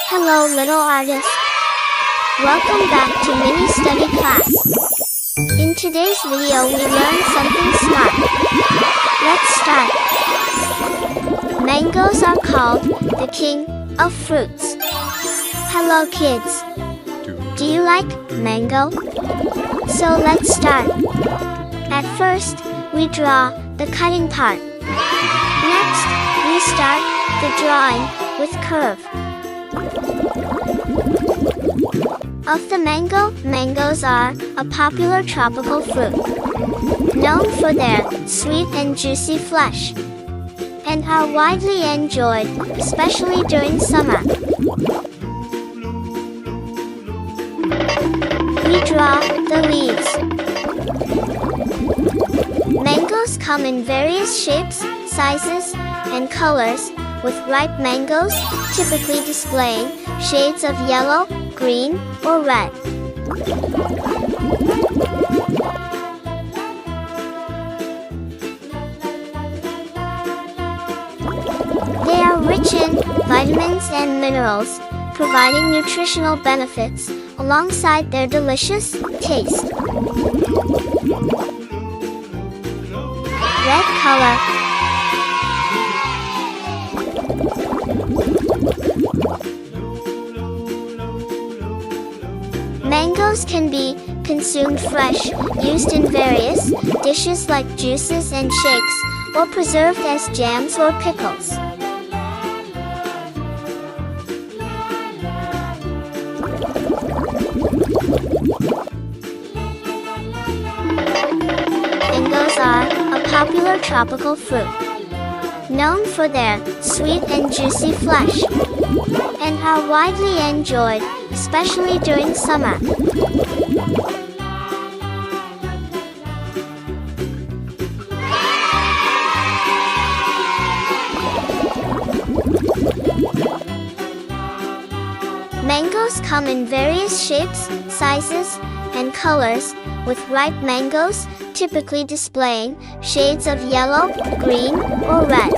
Hello little artist. Welcome back to mini study class. In today's video we learn something smart. Let's start. Mangoes are called the king of fruits. Hello kids. Do you like mango? So let's start. At first, we draw the cutting part. Next, we start the drawing with curve. Of the mango, mangoes are a popular tropical fruit, known for their sweet and juicy flesh, and are widely enjoyed, especially during summer. We draw the leaves. Mangoes come in various shapes, sizes, and colors, with ripe mangoes typically displaying shades of yellow, green, or red. They are rich in vitamins and minerals, providing nutritional benefits alongside their delicious taste. Red color. Mangoes can be consumed fresh, used in various dishes like juices and shakes, or preserved as jams or pickles. Mangoes are a popular tropical fruit, known for their sweet and juicy flesh, and are widely enjoyed, especially during summer. Mangoes come in various shapes, sizes, and colors, with ripe mangoes typically displaying shades of yellow, green, or red.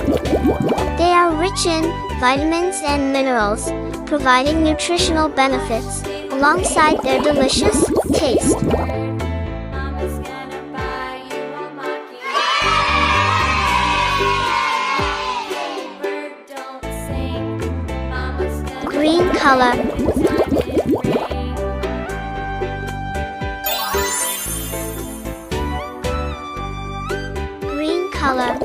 They are rich in vitamins and minerals, providing nutritional benefits alongside their delicious taste. Green color. Green color.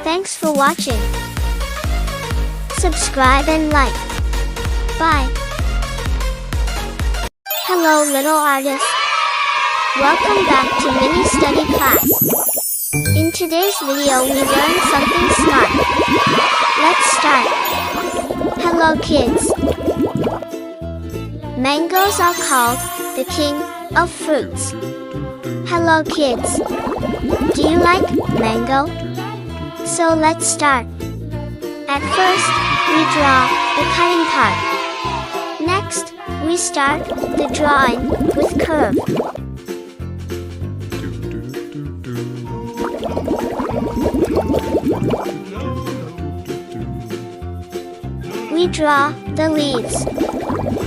Thanks for watching. Subscribe and like. Bye. Hello little artist. Welcome back to mini study class. In today's video we learn something smart. Let's start. Hello kids. Mangoes are called the king of fruits. Hello kids. Do you like mango? So let's start. At first, we draw the cutting part. Next, we start the drawing with curve. We draw the leaves.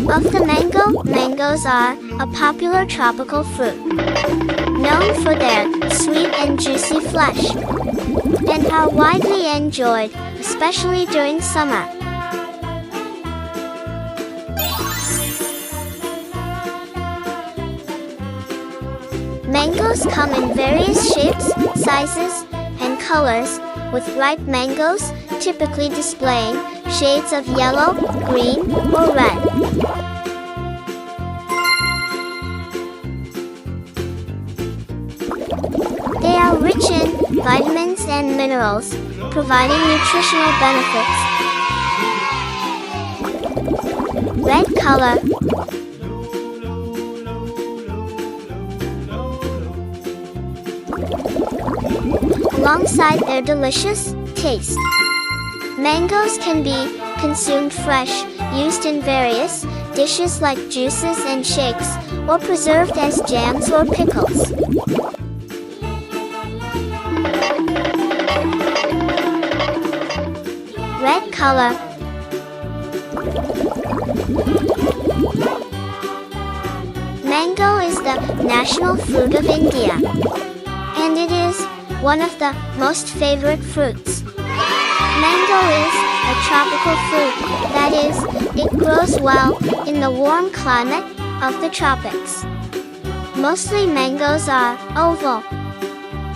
Of the mango, mangoes are a popular tropical fruit, known for their sweet and juicy flesh, and are widely enjoyed, especially during summer. Mangoes come in various shapes, sizes, and colors, with ripe mangoes typically displaying shades of yellow, green, or red. They are rich in vitamins and minerals, providing nutritional benefits. Red color. Alongside their delicious taste. Mangoes can be consumed fresh, used in various dishes like juices and shakes, or preserved as jams or pickles. Red color. Mango is the national fruit of India, and it is one of the most favorite fruits. Mango is a tropical fruit, that is, it grows well in the warm climate of the tropics. Mostly mangoes are oval,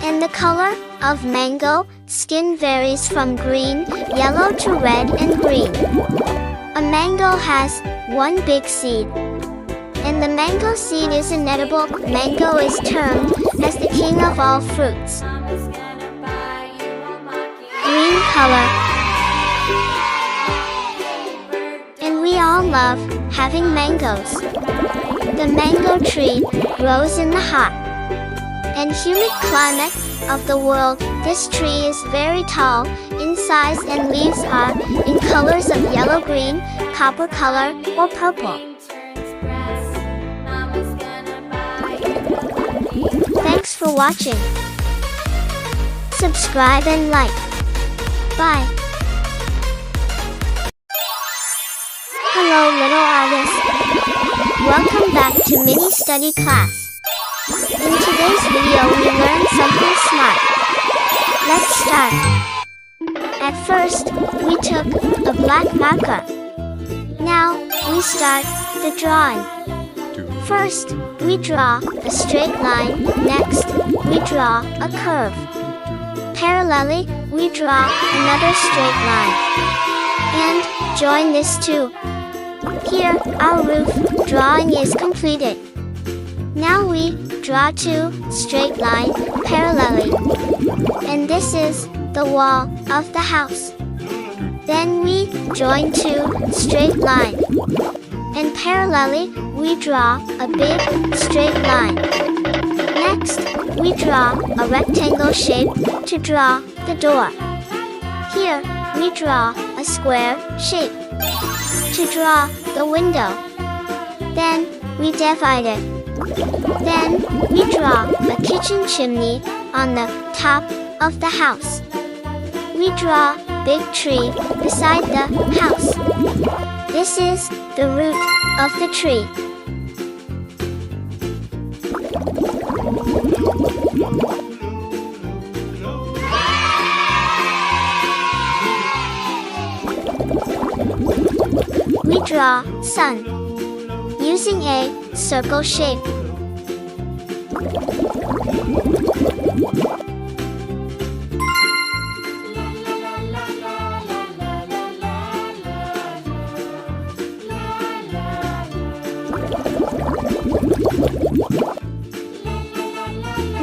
and the color of mango skin varies from green, yellow to red and green. A mango has one big seed, and the mango seed is inedible. Mango is termed as the king of all fruits. Green color. And we all love having mangoes. The mango tree grows in the hot and humid climate of the world. This tree is very tall in size and leaves are in colors of yellow, green, copper color, or purple. Thanks for watching. Subscribe and like. Bye. Hello little artists. Welcome back to mini study class. In today's video we learn something smart. Let's start. At first, we took a black marker. Now, we start the drawing. First, we draw a straight line. Next, we draw a curve. Parallelly, we draw another straight line. And join this too. Here, our roof drawing is completed. Now we draw two straight lines parallelly. And this is the wall of the house. Then we join two straight lines. And parallelly, we draw a big straight line. Next, we draw a rectangle shape to draw the door. Here, we draw a square shape to draw the window. Then, we divide it. Then, we draw a kitchen chimney on the top of the house. We draw a big tree beside the house. This is the root of the tree. We draw sun using a circle shape.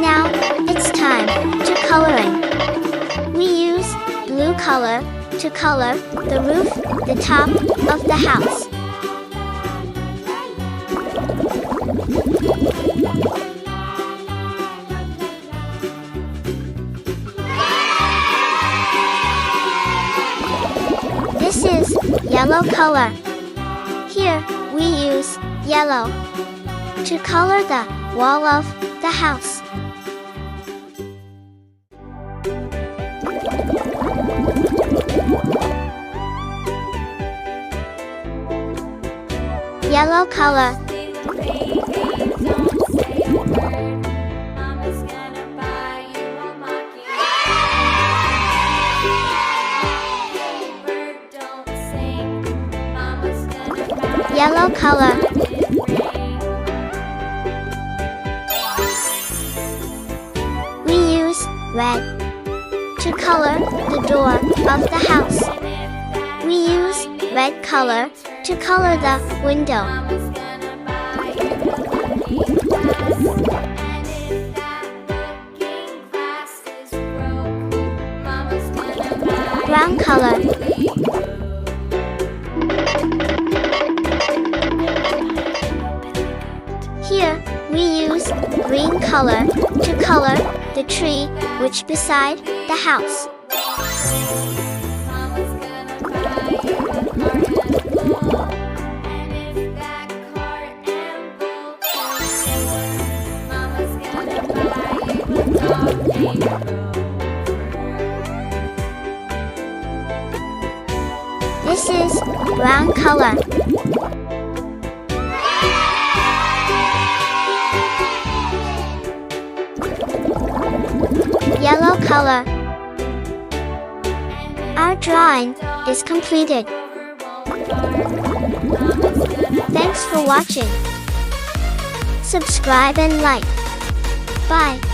Now, it's time to coloring. We use blue color to color the roof, the top of the house. This is yellow color. Here, we use yellow to color the wall of the house. Yellow color. Yellow color. We use red to color the door of the house. We use red color to color the window. Brown color. Here, we use green color to color the tree which beside the house. This is brown color. Yellow color. Our drawing is completed. Thanks for watching. Subscribe and like. Bye.